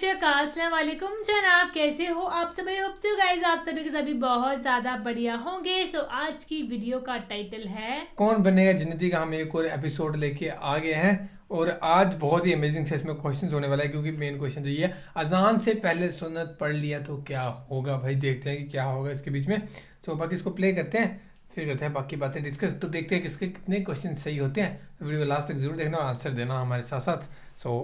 श्री अकाल, अस्सलाम वालेकुम जनाब, कैसे हो आप सभी। होप सो गाइस आप सभी के सभी बहुत ज़्यादा बढ़िया होंगे। सो आज की वीडियो का टाइटल है कौन बनेगा जन्नती का। हम एक और एपिसोड लेके आ गए हैं और आज बहुत ही अमेजिंग से इसमें क्वेश्चंस होने वाला है, क्योंकि मेन क्वेश्चन रही है अजान से पहले सुन्नत पढ़ लिया तो क्या होगा। भाई देखते हैं कि क्या होगा इसके बीच में। तो बाकी इसको प्ले करते हैं, फिर करते हैं बाकी बातें डिस्कस। तो देखते हैं किसके कितने क्वेश्चन सही होते हैं। तो वीडियो को लास्ट तक जरूर देखना और आंसर देना हमारे साथ साथ। सो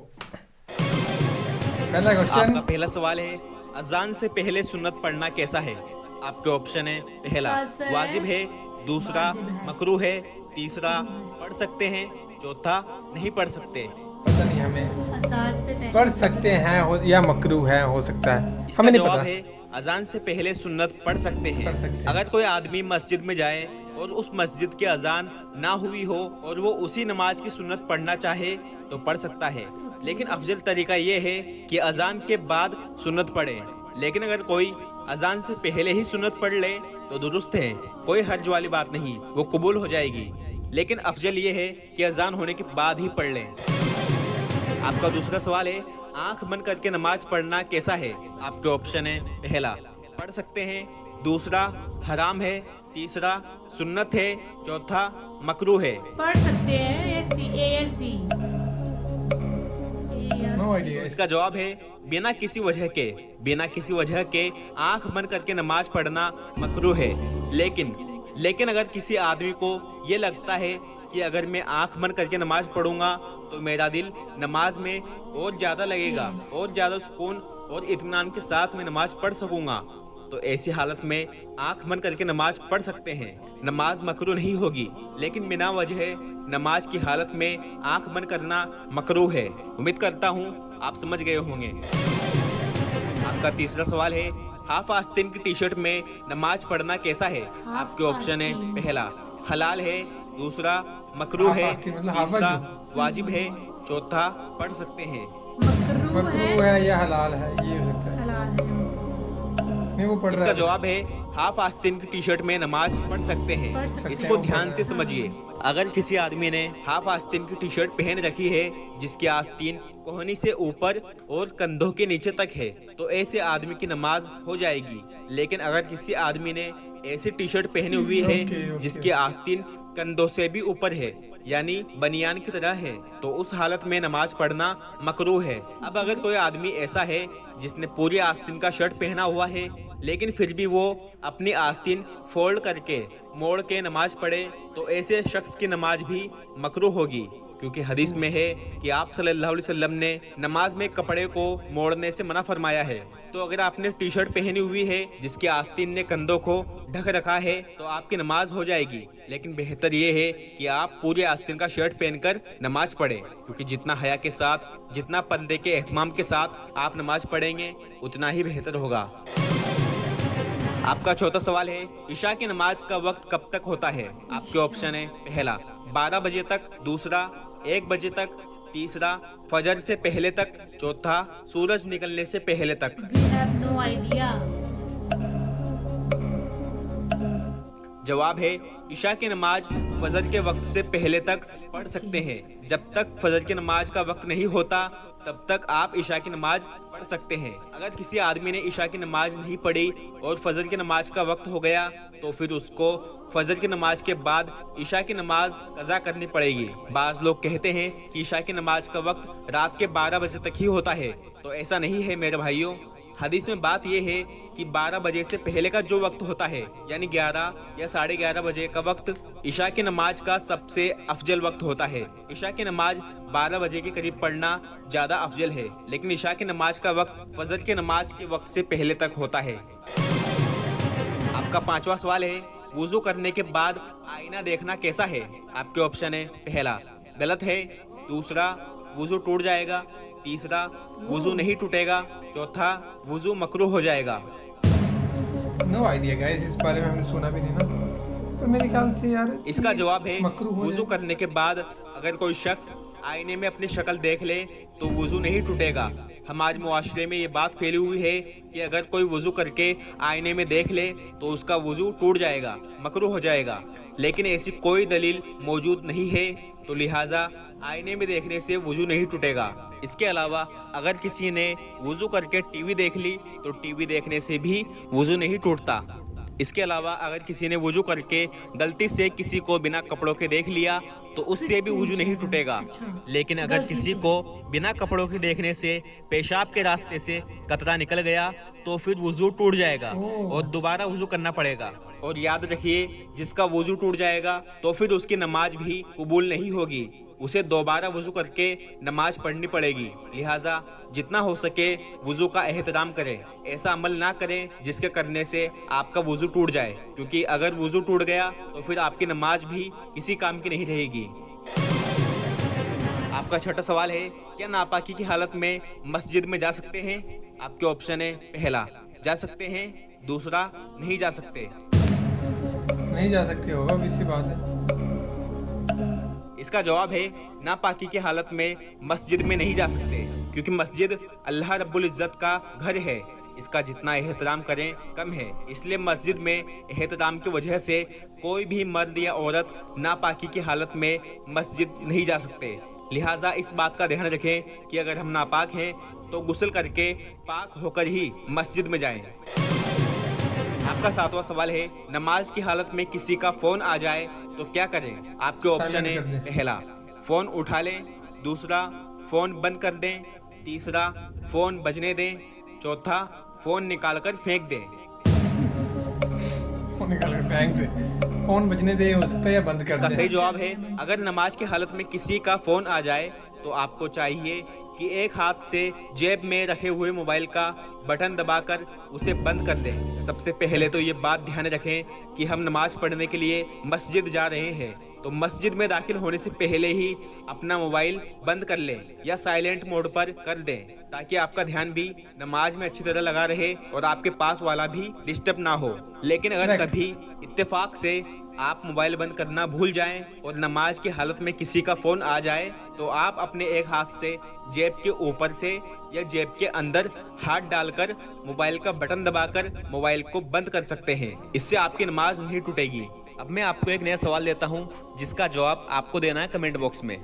पहला क्वेश्चन, आपका पहला सवाल है, अजान से पहले सुन्नत पढ़ना कैसा है। आपके ऑप्शन है, पहला वाजिब है, दूसरा मकरूह है, तीसरा पढ़ सकते हैं, चौथा नहीं पढ़ सकते। पता नहीं हमें, अजान से पहले पढ़ सकते हैं या मकरूह है, हो सकता है, इसका हमें नहीं जवाब पता। है अजान से पहले सुन्नत पढ़ सकते हैं। पढ़ सकते हैं। अगर कोई आदमी मस्जिद में जाए और उस मस्जिद की अजान ना हुई हो और वो उसी नमाज की सुन्नत पढ़ना चाहे तो पढ़ सकता है, लेकिन अफजल तरीका ये है कि अजान के बाद सुन्नत पढ़े। लेकिन अगर कोई अजान से पहले ही सुन्नत पढ़ ले तो दुरुस्त है, कोई हर्ज वाली बात नहीं, वो कबूल हो जाएगी। लेकिन अफजल ये है कि अजान होने के बाद ही पढ़ लें। आपका दूसरा सवाल है, आंख बंद करके नमाज पढ़ना कैसा है। आपके ऑप्शन है, पहला पढ़ सकते हैं, दूसरा हराम है, तीसरा सुन्नत है, चौथा मकरूह है। पढ़ सकते हैं ए सी। No idea. इसका जवाब है बिना किसी वजह के आंख बंद करके नमाज पढ़ना मकरूह है। लेकिन अगर किसी आदमी को ये लगता है कि अगर मैं आंख बंद करके नमाज पढ़ूंगा तो मेरा दिल नमाज में और ज्यादा लगेगा और ज्यादा सुकून और इत्मीनान के साथ मैं नमाज पढ़ सकूंगा, तो ऐसी हालत में आंख बंद करके नमाज पढ़ सकते हैं। नमाज मकरूह नहीं होगी, लेकिन बिना वजह नमाज की हालत में आंख बंद करना मकरूह है। उम्मीद करता हूँ आप समझ गए होंगे। आपका तीसरा सवाल है, हाफ आस्तीन की टी शर्ट में नमाज पढ़ना कैसा है। आपके ऑप्शन है, पहला हलाल है, दूसरा मकरूह है, तीसरा वाजिब है, चौथा पढ़ सकते हैं। मकरूह है या हलाल है, ये हो सकता है। नहीं, वो पढ़ रहा इसका है। जवाब है हाफ आस्तीन की टी शर्ट में नमाज पढ़ सकते हैं। इसको हैं, ध्यान से समझिए। अगर किसी आदमी ने हाफ आस्तीन की टी शर्ट पहन रखी है जिसकी आस्तीन कोहनी से ऊपर और कंधों के नीचे तक है, तो ऐसे आदमी की नमाज हो जाएगी। लेकिन अगर किसी आदमी ने ऐसी टी शर्ट पहनी हुई है जिसकी आस्तीन कंधों से भी ऊपर है, यानी बनियान की तरह है, तो उस हालत में नमाज पढ़ना मकरूह है। अब अगर कोई आदमी ऐसा है जिसने पूरी आस्तीन का शर्ट पहना हुआ है, लेकिन फिर भी वो अपनी आस्तीन फोल्ड करके मोड़ के नमाज पढ़े, तो ऐसे शख्स की नमाज भी मकरूह होगी, क्योंकि हदीस में है कि आप सल्लल्लाहु अलैहि वसल्लम ने नमाज में कपड़े को मोड़ने से मना फरमाया है। तो अगर आपने टी शर्ट पहनी हुई है जिसकी आस्तीन ने कंधों को ढक रखा है तो आपकी नमाज हो जाएगी। लेकिन बेहतर ये है कि आप पूरी आस्तीन का शर्ट पहनकर नमाज पढ़ें, क्योंकि जितना हया के साथ, जितना पर्दे के एहतमाम के साथ आप नमाज पढ़ेंगे उतना ही बेहतर होगा। आपका चौथा सवाल है, इशा की नमाज का वक्त कब तक होता है। आपके ऑप्शन है, पहला 12 बजे तक, दूसरा 1 बजे तक, तीसरा फजर से पहले तक, चौथा सूरज निकलने से पहले तक। We have no idea। जवाब है, इशा की नमाज फजर के वक्त से पहले तक पढ़ सकते हैं। जब तक फजर की नमाज का वक्त नहीं होता तब तक आप इशा की नमाज पढ़ सकते हैं। अगर किसी आदमी ने इशा की नमाज नहीं पढ़ी और फजर की नमाज का वक्त हो गया तो फिर उसको फजर की नमाज के बाद इशा की नमाज कज़ा करनी पड़ेगी। बाज़ लोग कहते हैं कि इशा की नमाज का वक्त रात के 12 बजे तक ही होता है, तो ऐसा नहीं है मेरे भाइयों। हदीस में बात यह है कि 12 बजे से पहले का जो वक्त होता है, यानी 11 या 11:30 बजे का वक्त इशा की नमाज का सबसे अफजल वक्त होता है। इशा की नमाज 12 बजे के करीब पढ़ना ज़्यादा अफजल है, लेकिन इशा की नमाज का वक्त फजर की नमाज के वक्त से पहले तक होता है। आपका पांचवा सवाल है, वुजू करने के बाद आईना देखना कैसा है। आपके ऑप्शन है, पहला गलत है, दूसरा वुजू टूट जाएगा, तीसरा वुजू नहीं टूटेगा, चौथा वुजू मकरूह हो जाएगा। नो आइडिया गाइस, इस बारे में हमने सुना भी नहीं ना, तो मेरे ख्याल से यार इसका जवाब है, मकरूह हो वुजू जाए। करने के बाद अगर कोई शख्स आईने में अपनी शक्ल देख ले तो वुजू नहीं टूटेगा। हमारे मुआशरे में ये बात फैली हुई है कि अगर कोई वुजू करके आईने में देख ले तो उसका वुजू टूट जाएगा, मकरूह हो जाएगा। लेकिन ऐसी कोई दलील मौजूद नहीं है, तो लिहाजा आईने में देखने से वुजू नहीं टूटेगा। इसके अलावा अगर किसी ने वुजू करके टीवी देख ली तो टीवी देखने से भी वुजू नहीं टूटता। इसके अलावा अगर किसी ने वुजू करके गलती से किसी को बिना कपड़ों के देख लिया तो उससे भी वुजू नहीं टूटेगा। लेकिन अगर किसी को बिना कपड़ों के देखने से पेशाब के रास्ते से कतरा निकल गया तो फिर वुजू टूट जाएगा और दोबारा वुजू करना पड़ेगा। और याद रखिए, जिसका वुजू टूट जाएगा तो फिर उसकी नमाज भी कबूल नहीं होगी, उसे दोबारा वुजू करके नमाज पढ़नी पड़ेगी। लिहाजा जितना हो सके वुजू का एहतराम करें। ऐसा अमल ना करें जिसके करने से आपका वुजू टूट जाए, क्योंकि अगर वुजू टूट गया तो फिर आपकी नमाज भी किसी काम की नहीं रहेगी। आपका छठा सवाल है, क्या नापाकी की हालत में मस्जिद में जा सकते हैं? आपके ऑप्शन है, पहला जा सकते हैं, दूसरा नहीं जा सकते। नहीं जा सकते होगा, इसी बात है। इसका जवाब है, नापाकी की हालत में मस्जिद में नहीं जा सकते, क्योंकि मस्जिद अल्लाह रब्बुल इज्जत का घर है। इसका जितना एहतराम करें कम है, इसलिए मस्जिद में एहतराम की वजह से कोई भी मर्द या औरत नापाकी की हालत में मस्जिद नहीं जा सकते। लिहाजा इस बात का ध्यान रखें कि अगर हम नापाक हैं तो गुस्ल करके पाक होकर ही मस्जिद में जाएं। आपका सातवां सवाल है, नमाज की हालत में किसी का फोन आ जाए तो क्या करें? आपके ऑप्शन है, पहला फोन उठा लें, दूसरा फोन बंद कर दें, तीसरा फोन बजने दें, चौथा फोन निकालकर फेंक दें। फोन निकालकर फेंक दे, फोन बजने दे हो सकता है या बंद कर इसका दे। सही जवाब है, अगर नमाज की हालत में किसी का फोन आ जाए तो आपको चाहिए कि एक हाथ से जेब में रखे हुए मोबाइल का बटन दबाकर उसे बंद कर दें। सबसे पहले तो ये बात ध्यान रखें कि हम नमाज पढ़ने के लिए मस्जिद जा रहे हैं, तो मस्जिद में दाखिल होने से पहले ही अपना मोबाइल बंद कर लें या साइलेंट मोड पर कर दें, ताकि आपका ध्यान भी नमाज में अच्छी तरह लगा रहे और आपके पास वाला भी डिस्टर्ब ना हो। लेकिन अगर कभी इत्तेफाक से आप मोबाइल बंद करना भूल जाएं और नमाज की हालत में किसी का फोन आ जाए तो आप अपने एक हाथ से जेब के ऊपर से या जेब के अंदर हाथ डालकर मोबाइल का बटन दबाकर मोबाइल को बंद कर सकते हैं। इससे आपकी नमाज नहीं टूटेगी। अब मैं आपको एक नया सवाल देता हूं, जिसका जवाब आपको देना है कमेंट बॉक्स में।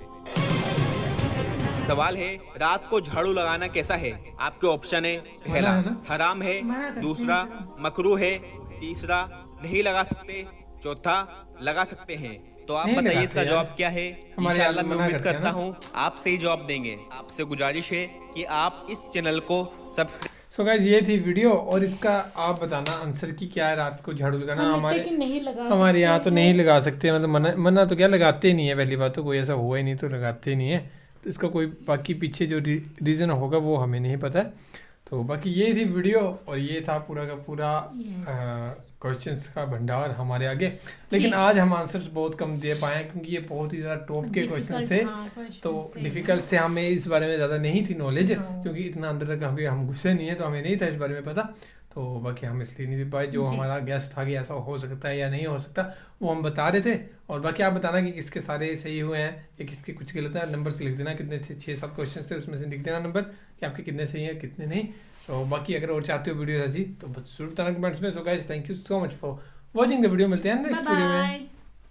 सवाल है, रात को झाड़ू लगाना कैसा है? आपके ऑप्शन है, पहला हराम है, दूसरा मकरूह है, तीसरा नहीं लगा सकते, चौथा लगा सकते हैं। तो आप बताइए इसका जवाब क्या है? इंशाअल्लाह मैं उम्मीद करता हूँ आप सही जवाब देंगे। आपसे गुजारिश है कि आप इस चैनल को सब्सक्राइब। सो गाइस, ये थी वीडियो और इसका आप बताना आंसर की क्या है। रात को झाड़ू लगाना हमारे यहाँ तो नहीं लगा सकते, मतलब मना तो क्या, लगाते ही नहीं है। पहली बात तो कोई ऐसा हुआ ही नहीं तो लगाते ही नहीं है। तो इसका कोई बाकी पीछे जो रीज़न होगा वो हमें नहीं पता है। तो बाकी ये थी वीडियो और ये था पूरा का पूरा क्वेश्चंस का भंडार हमारे आगे। लेकिन आज हम आंसर्स बहुत कम दे पाए क्योंकि ये बहुत ही ज़्यादा टॉप के क्वेश्चंस थे। तो डिफ़िकल्ट से हमें इस बारे में ज़्यादा नहीं थी नॉलेज, क्योंकि इतना अंदर तक अभी हम घुसे नहीं है तो हमें नहीं था इस बारे में पता। तो बाकी हम इसलिए नहीं दे पाए। जो हमारा गेस्ट था कि ऐसा हो सकता है या नहीं हो सकता वो हम बता रहे थे। और बाकी आप बताना कि किसके सारे सही हुए हैं या किसके कुछ गलत है। नंबर से लिख देना, कितने थे, 6-7 क्वेश्चन थे, उसमें से लिख देना नंबर कि आपके कितने सही हैं कितने नहीं। तो बाकी अगर और चाहते हो वीडियो ऐसी तो जरूर बताना कमेंट्स में। So guys, thank you so much for watching the video. मिलते हैं नेक्स्ट वीडियो में।